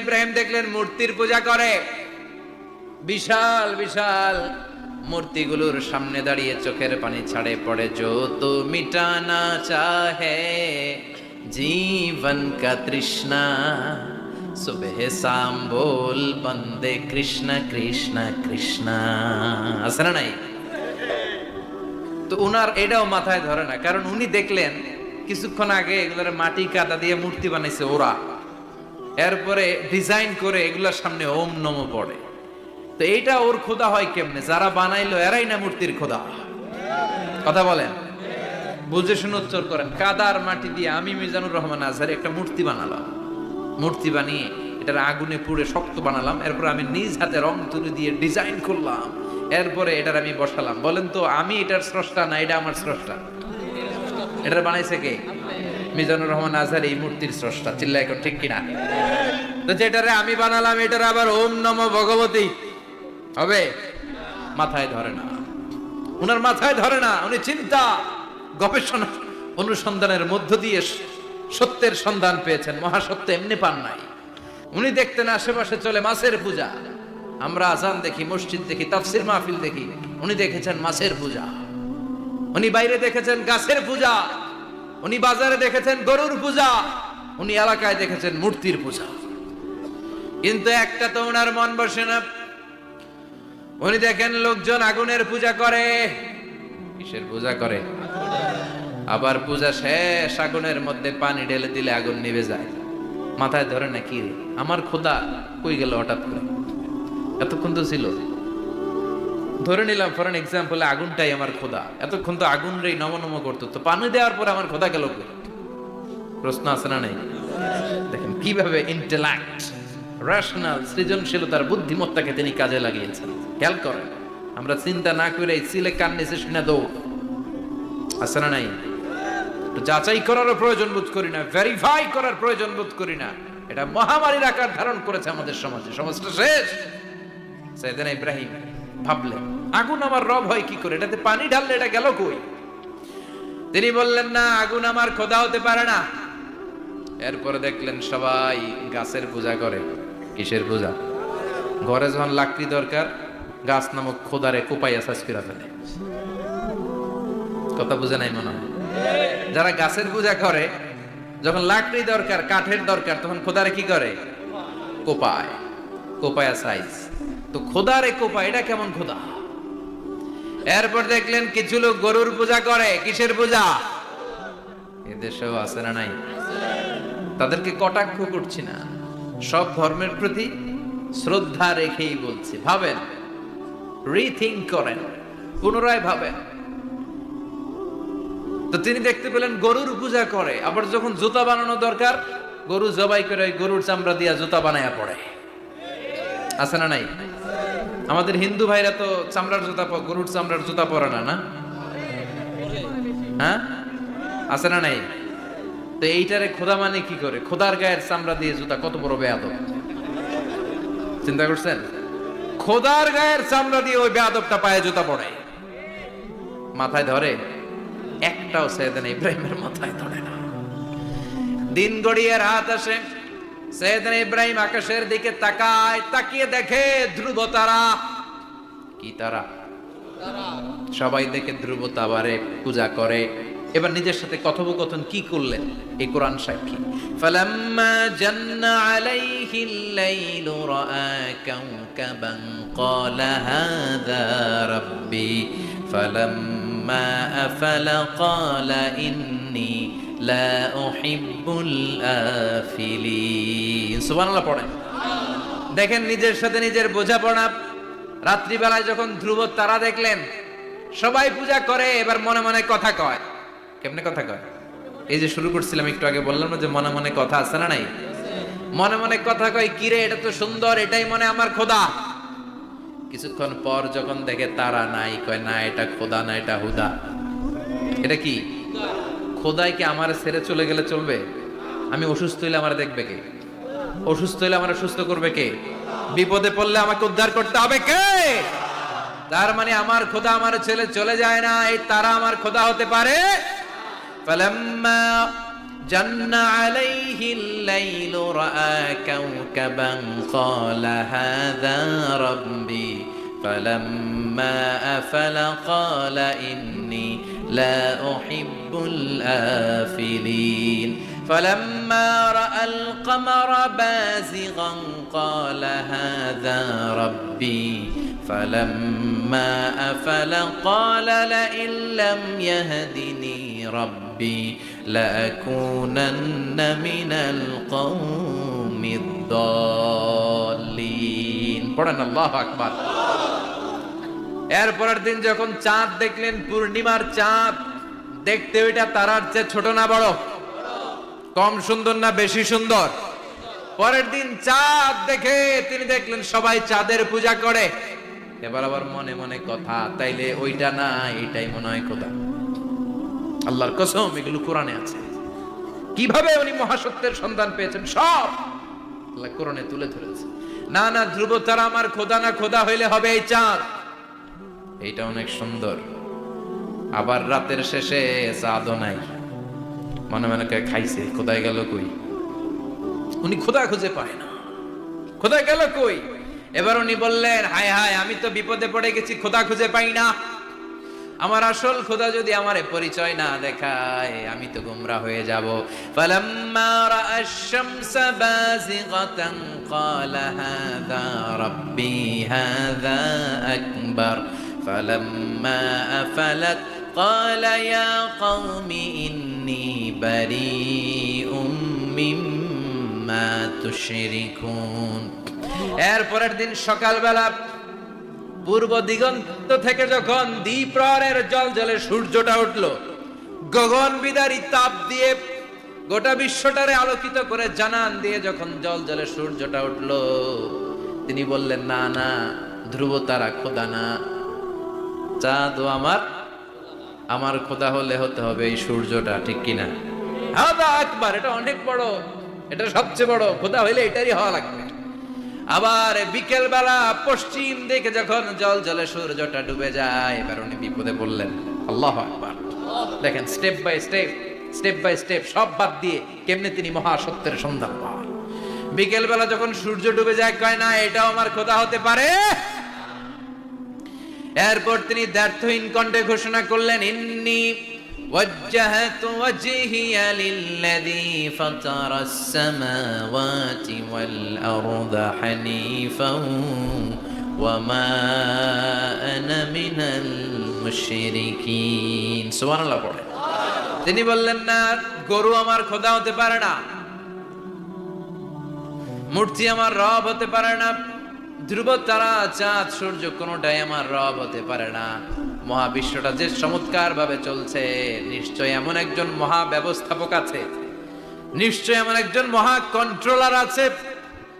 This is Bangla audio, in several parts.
ইব্রাহিম দেখলেন মূর্তির পূজা করে, বিশাল বিশাল মূর্তিগুলোর সামনে দাঁড়িয়ে চোখের পানি ছাড়ে পড়ে। जो तो मिटाना चाहे जीवन का तृष्णा सुबह शाम बोल बंदे कृष्ण कृष्ण कृष्ण। আছে না নাই? তো উনার এটাও মাথায় ধরে না, কারণ উনি দেখলেন কিছুক্ষণ আগে এগুলোর মাটি কাদা দিয়ে মূর্তি বানাইছে ওরা, এরপরে ডিজাইন করে এগুলোর সামনে ওম নমো পড়ে। তো এইটা ওর খোদা হয় কেমনে? যারা বানাইলো এরাই না মূর্তির খোদা। কথা বলেন, বুঝে শুনে উত্তর করেন। কাদার মাটি দিয়ে আমি মিজানুর রহমান আজহারি একটা মূর্তি বানালাম, মূর্তি বানিয়ে এটার আগুনে পুড়ে শক্ত বানালাম, এরপর আমি নিজ হাতে রং তুলি দিয়ে ডিজাইন করলাম, এরপরে এটার আমি বসালাম। বলেন তো আমি এটার স্রষ্টা না এটা আমার স্রষ্টা? এটার বানাইছে কে? মিজানুর রহমান আজহারি এই মূর্তির স্রষ্টা। চিল্লায় এখন ঠিক কিনা? তো যেটারে আমি বানালাম এটার আবার ওম নমো ভগবতী হবে? মাথায় ধরে না, উনার মাথায় ধরে না। উনি চিন্তা গবেষণা অনুসন্ধানের মধ্য দিয়ে সত্যের সন্ধান পেয়েছেন। মহাসত্য এমনি পান নাই। উনি দেখতেন আশেপাশে চলে মাছের পূজা, আমরা আজান দেখি, মসজিদ দেখি, তাফসির মাহফিল দেখি, উনি দেখেছেন মাছের পূজা। উনি বাইরে দেখেছেন গাছের পূজা, উনি বাজারে দেখেছেন গরুর পূজা, উনি এলাকায় দেখেছেন মূর্তির পূজা। কিন্তু একটা তো ওনার মন বসে না। উনি দেখেন লোকজন আগুনের পূজা করে। কিসের পূজা করে? আবার পূজা শেষ আগুনের মধ্যে পানি ঢেলে দিলে আগুন নিভে যায়। মাথায় ধরে না, কি রে আমার খোদা কই গেল হঠাৎ করে? এতক্ষণ তো ছিল। ধরে নিলাম ফর এন এক্সাম্পল আগুনটাই আমার খোদা, এতক্ষণ তো আগুন রে নম নম করতো, তো পানি দেওয়ার পর আমার খোদা গেল কই? প্রশ্ন আছে না নাই? দেখেন কিভাবে ইন্টেলেক্ট, রেশনাল, সৃজনশীলতার বুদ্ধিমত্তাকে তিনি কাজে লাগিয়েছেন। খেয়াল করেন, আমরা চিন্তা না করে সিলে কান নিচে শুনে দৌড়। আছে না নাই? যাচাই করারও প্রয়োজন বোধ করি না, ভেরিফাই করার প্রয়োজন বোধ করি না। এটা মহামারীর আকার ধারণ করেছে আমাদের সমাজে। সমাজটা শেষ। সাইয়েদনা ইব্রাহিম ভাবলেন আগুন আমার রব হয় কি করে? এটাতে পানি ঢাললে এটা গেল কই? তিনি বললেন না, আগুন আমার খোদা হতে পারে না। এরপরে দেখলেন সবাই গাছের পূজা করে। কিসের পূজা? ঘরে যখন লাকড়ি দরকার, গাছ নামক খোদারে কোপাইয়া সাজ করে ফেলে। কথা বুঝে নাই মনে হয়? যারা গাছের পূজা করে, যখন লাকড়ি দরকার, কাঠের দরকার, তখন খোদারে কি করে? কোপায়, কোপায়া সাইজ। তো খোদারে কোপায়, এটা কেমন খোদা? এরপর দেখলেন কিছু লোক গরুর পূজা করে। কিসের পূজা? এদেশেও আছে না নাই? তাদেরকে কটাক্ষ করছি না, সব ধর্মের প্রতি শ্রদ্ধা রেখেই বলছি। ভাবেন, রিথিঙ্ক করেন, পুনরায় ভাবেন। তো তিনি দেখতে পেলেন গরুর পূজা করে, আবার যখন জুতা বানানো দরকার, গরু জবাই করে গরুর চামড়া দিয়া জুতা বানায়া পড়ে। আছে না নাই? আমাদের হিন্দু ভাইরা তো চামড়ার জুতা, গরুর চামড়ার জুতা পরে না, না? হ্যাঁ, আছে না নাই? তো এইটারে খোদা মানে কি করে? খোদার গায়ের চামড়া দিয়ে জুতা, কত বড় বেয়াদব! চিন্তা করছেন? খোদার গায়ের চামড়া দিয়ে ওই বেয়াদবটা পায়ে জুতা পড়ে। মাথায় ধরে? একটাও সাইয়েদনা ইব্রাহিমের মাথায় ধরে না। দিন গড়িয়ে রাত আসে, সাইয়েদনা ইব্রাহিম আকাশের দিকে তাকায়, তাকিয়ে দেখে ধ্রুব তারা। কি তারা? সবাই দেখে ধ্রুব তারারে পূজা করে। এবার নিজের সাথে কথোপকথন কি করলেন এই কোরআন সাক্ষী। ফালাম্মা জান্না আলাইহিল লাইলু রাআ কাওকাবান ক্বালা হাযা রাব্বি ফালাম্মা আফালা ক্বালা ইন্নী লা উহিব্বুল আফিলিন। সুবহানাল্লাহ পড়েন। দেখেন নিজের সাথে নিজের বোঝাপড়া। রাত্রিবেলায় যখন ধ্রুব তারা দেখলেন সবাই পূজা করে, এবার মনে মনে কথা কয়। কেমনে কথা কয়? এই যে শুরু করছিলাম একটু আগে, বললাম না যে মনে মনে কথা আছে না নাই? মনে মনে কথা কয়, কিরে এটা তো সুন্দর, এটাই মনে আমার খোদা। কিছুক্ষণ পর যখন দেখে তারা নাই, কয় না এটা খোদা না, এটা হুদা। এটা কি? খোদাই কি আমার ছেড়ে চলে গেলে চলবে? আমি অসুস্থ হইলে আমার দেখবে কে? অসুস্থ হইলে আমার সুস্থ করবে কে? বিপদে পড়লে আমাকে উদ্ধার করতে হবে কে? তার মানে আমার খোদা আমার ছেলে চলে যায় না, এই তারা আমার খোদা হতে পারে? ফালাম্মা جن عليه الليل رأى كوكبا قال هذا ربي فلما أفل قال إني لا أحب الآفلين فلما رأى القمر بازغا قال هذا ربي فلما أفل قال لئن لم يهدني ربي لأكونن من القوم الضالين পড়েন আল্লাহু আকবার। এরপরের দিন যখন চাঁদ দেখলেন, পূর্ণিমার চাঁদ, দেখতে ওইটা তারার চেয়ে ছোট না বড়? কম সুন্দর না বেশি সুন্দর? পরের দিন চাঁদ দেখে তিনি দেখলেন সবাই চাঁদের পূজা করে। এবার আবার মনে মনে কথা, তাইলে ওইটা না এইটাই মনে হয় খোদা। আল্লাহর কসম, এগুলো কোরআনে আছে। কিভাবে উনি মহাসত্যের সন্ধান পেয়েছেন সব আল্লাহ কোরআনে তুলে ধরেছে। না না, ধ্রুব তারা আমার খোদা না, খোদা হইলে হবে এই চাঁদ। এইটা অনেক সুন্দর। আবার রাতের শেষে চাঁদও নাই, মনে মনে খাইছে খোদায় গেল কই। উনি খোদা খুঁজে পায় না, খোদা গেল কই। এবার উনি বললেন, হায় হায়, আমি তো বিপদে পড়ে গেছি, খোদা খুঁজে পাই না। আমার আসল খোদা যদি আমারে পরিচয় না দেখায়, আমি তো গোমরা হয়ে যাব। ফালাম্মা রাআশ শামসা বাযিগাতান ক্বালা হাযা রাব্বি হাযা আকবার ফালাম্মা আফালাত ক্বালা ইয়া কওমি ইন্নী বারীউম মিম্মা তুশরিকুন। এরপরের দিন সকালবেলা পূর্ব দিগন্ত থেকে যখন দ্বিপ্রহরের জলজলে সূর্যটা উঠলো, গগন বিদারী তাপ দিয়ে গোটা বিশ্বটারে আলোকিত করে জানান দিয়ে যখন জলজলে সূর্যটা উঠলো, তিনি বললেন, না না, ধ্রুব তারা খোদা না, চাঁদও আমার খোদা হলে হতে হবে এই সূর্যটা, ঠিক কিনা? হাদা আকবার, এটা অনেক বড়, এটা সবচেয়ে বড়, খোদা হইলে এটারই হওয়া লাগবে। আবার বিকেল বেলা পশ্চিম দিকে যখন জল জলে সূর্যটা ডুবে যায়, এবার উনি বিপদে পড়লেন। আল্লাহু আকবার। দেখেন, স্টেপ বাই স্টেপ সব বাদ দিয়ে কেমনে তিনি মহাসত্যের সন্ধান পান। বিকেল বেলা যখন সূর্য ডুবে যায়, কয় না এটাও আমার খোদা হতে পারে। এরপর তিনি দ্ব্যর্থহীন কণ্ঠে ঘোষণা করলেন, ইন্নী وجهت وجهي للذي فطر السماوات والأرض حنيفا وما أنا من المشركين। সুবহানাল্লাহ পড়ে। তিনি বললেন, না, গরু আমার খোদা হতে পারে না, মূর্তি আমার রব হতে পারে না, ধ্রুব তারা চাঁদ সূর্য কোনটাই আমার রব হতে পারে না। মহাবিশ্বটা যে চমৎকার ভাবে চলছে, নিশ্চয় এমন একজন মহা ব্যবস্থাপক আছে, নিশ্চয় এমন একজন মহা কন্ট্রোলার আছে,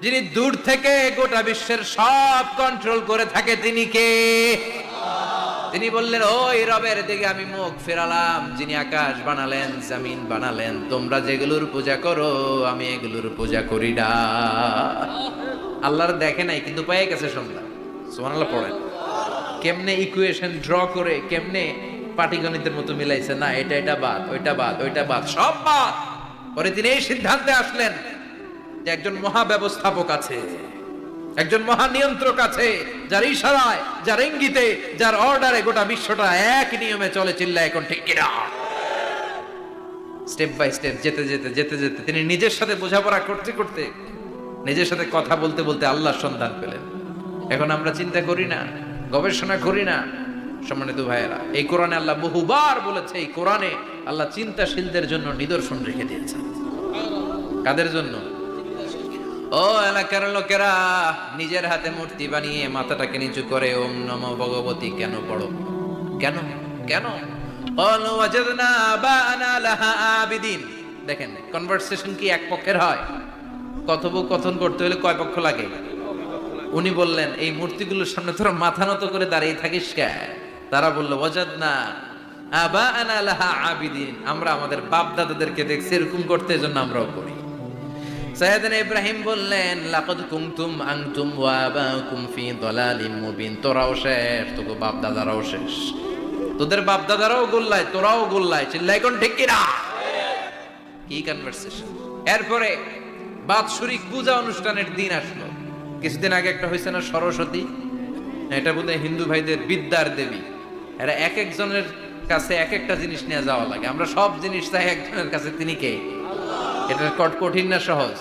যিনি দূর থেকে গোটা বিশ্বের সব কন্ট্রোল করে থাকে। তিনি কে? তিনি বললেন, ওই রবের দিকে আমি মুখ ফেরালাম, যিনি আকাশ বানালেন, জমিন বানালেন। তোমরা যেগুলোর পূজা করো, আমি এগুলোর পূজা করি না। আল্লাহর দেখে নাই, কিন্তু পেয়ে গেছে সন্ধ্যা। সুবহানাল্লাহ পড়েন। কেমনে ইকুয়েশন ড্র করে, কেমনে পাটিগণিতের মতো মিলাইছে, না এটা বাদ, ওইটা বাদ, ওইটা বাদ, সব বাদ। পরে তিনি এই সিদ্ধান্তে আসলেন যে একজন মহা ব্যবস্থাপক আছে, একজন মহা নিয়ন্ত্রক আছে, যার ইশারায়, যার ইঙ্গিতে, যার অর্ডারে গোটা বিশ্বটা এক নিয়মে চলে। চিল্লা এখন ঠিক কিনা? স্টেপ বাই স্টেপ যেতে যেতে তিনি নিজের সাথে বোঝাপড়া করতে করতে, নিজের সাথে কথা বলতে বলতে আল্লাহর সন্ধান পেলেন। এখন আমরা চিন্তা করি না, গবেষণা করি না। সম্মানিত ভাইয়েরা, এই কোরআনে আল্লাহ বহুবার বলেছে, এই কোরআনে আল্লাহ চিন্তাশীলদের জন্য নিদর্শন রেখে দিয়েছে। কাদের জন্য? ও এলাকার লোকেরা, নিজের হাতে মূর্তি বানিয়ে মাথাটাকে নিচু করে ওম নমো ভগবতী কেন পড়ো? কেন কেন? ক্বালু ওয়াজাদনা আবানা লাহা আবিদিন। দেখেন, কনভারসেশন কি এক পক্ষের হয়? কথোপকথন করতে হলে কয় পক্ষ লাগে? উনি বললেন, এই মূর্তিগুলোর সামনে তোরা মাথা নত করে দাঁড়িয়ে থাকিস কেন? তারা বলল, ওয়াজাদনা আবানা লাহা আবিদিন, আমরা আমাদের বাপ দাদাদেরকে দেখছি এরকম করতে, এজন্য আমরাও করি। সাইয়েদনা ইব্রাহিম বললেন, লাকাদ কুনতুম আনতুম ওয়া আবাকুম ফি দালালিম মুবিন। তোরাও শেষ, তোকে বাপ দাদারাও শেষ, তোদের বাপ দাদারাও গোল্লায়, তোরাও গোল্লায়। চিল্লাই কোন ঠিক কিনা? কি কনভারসেশন। এরপরে বাৎসরিক পূজা অনুষ্ঠানের দিন আসলো। কিছুদিন আগে একটা হয়েছে না সরস্বতী, এটা বোধহয় হিন্দু ভাইদের বিদ্যার দেবী। এরা এক একজনের কাছে এক একটা জিনিস নিয়ে যাওয়া লাগে। আমরা সব জিনিস চাই একজনের কাছে, তিনি কে? এটা কঠিন না সহজ?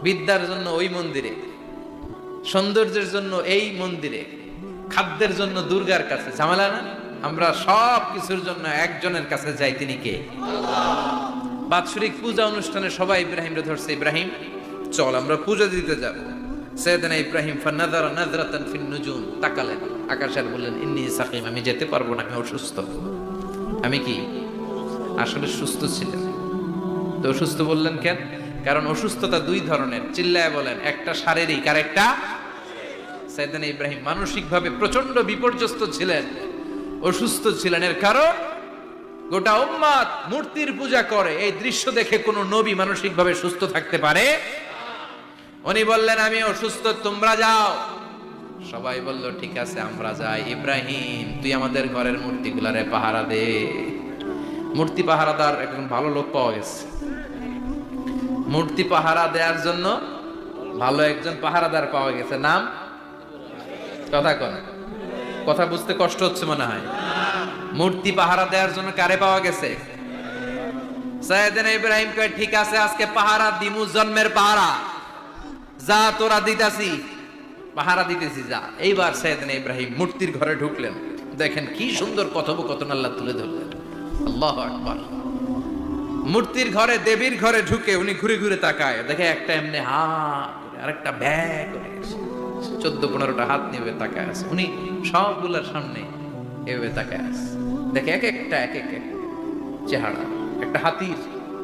বিদ্যার জন্য ওই মন্দিরে, সৌন্দর্যের জন্য এই মন্দিরে, খাদ্যের জন্য দুর্গার কাছে, ঝামেলা না? আমরা সব কিছুর জন্য একজনের কাছে যাই, তিনি কে? বাৎসরিক পূজা অনুষ্ঠানে সবাই ইব্রাহিমরে ধরছে, ইব্রাহিম চল আমরা পূজা দিতে যাব। সাইয়েদনা ইব্রাহিম ফানাযারা নাযরাতান ফিন নুজুম, তাকালেন আকাশে আর বললেন ইন্নী সাকিম, আমি যেতে পারবো না, আমি অসুস্থ। আমি কি আসলে সুস্থ ছিলেন? তো অসুস্থ বললেন কেন? কারণ অসুস্থতা দুই ধরনের, চিল্লায় বলেন। একটা শারীরিক আর একটা। সাইয়েদনা ইব্রাহিম মানসিকভাবে প্রচন্ড বিপর্যস্ত ছিলেন, অসুস্থ ছিলেন। এর কারণ গোটা উম্মাত মূর্তির পূজা করে, এই দৃশ্য দেখে কোন নবী মানসিকভাবে সুস্থ থাকতে পারে? উনি বললেন আমি অসুস্থ, তোমরা যাও। সবাই বলল ঠিক আছে আমরা যাই। ইব্রাহিম তুই আমাদের ঘরের মূর্তিগুলারে পাহারা দে। মূর্তি পাহারাদার একজন ভালো লোক পাওয়া গেছে। মূর্তি পাহারা দেওয়ার জন্য ভালো একজন পাহারাদার পাওয়া গেছে। নাম? কথা কন, কথা বুঝতে কষ্ট হচ্ছে মনে হয়। মূর্তি পাহারা দেওয়ার জন্য কারে পাওয়া গেছে? সাইয়েদনা ইব্রাহিম কয় ঠিক আছে আজকে পাহারা দিমু, জন্মের পাহারা। যা তোরা দিতাছি, পাহারা দিতেছি যা। এইবার সাইয়েদনা ইব্রাহিম মূর্তির ঘরে ঢুকলেন। দেখেন কি সুন্দর কথোপকথন আল্লাহ তুলে ধরলেন। আল্লাহু আকবার। মূর্তির ঘরে, দেবীর ঘরে ঢুকে উনি ঘুরে ঘুরে তাকায়, দেখে একটা এমনি হা করে, আরেকটা ব্যাগ করে, 14-15টা হাত নিয়ে তাকায় আছে। উনি সবগুলোর সামনে এভাবে তাকায় আছে, দেখে এক একটা চেহারা। একটা হাতির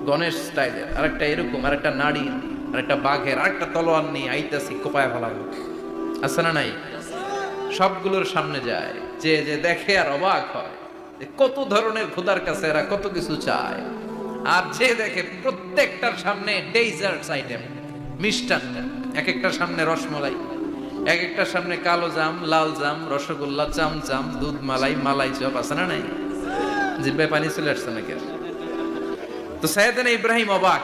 গণেশ স্টাইলের, আরেকটা এরকম, আরেকটা নারীর, আরেকটা বাঘের, আরেকটা তলোয়ার নিয়ে আইতাছি কোপায় ফেলাবো। আছে না নাই? সবগুলোর সামনে যায়, যে যে দেখে আর অবাক হয় কত ধরনের খোদার কাছে এরা কত কিছু চায়। আর যে দেখে প্রত্যেকটার সামনে ডেজার্টস আইটেম, মিষ্টান্ন, এক একটার সামনে রসমালাই, এক একটার সামনে কালো জাম, লাল জাম, রসগোল্লা, চামচাম, দুধ মালাই, মালাই চপ। আছে না নাই? জিব্বায় পানি চলে আসছে নাকি? তো সাইয়েদনা ইব্রাহিম অবাক।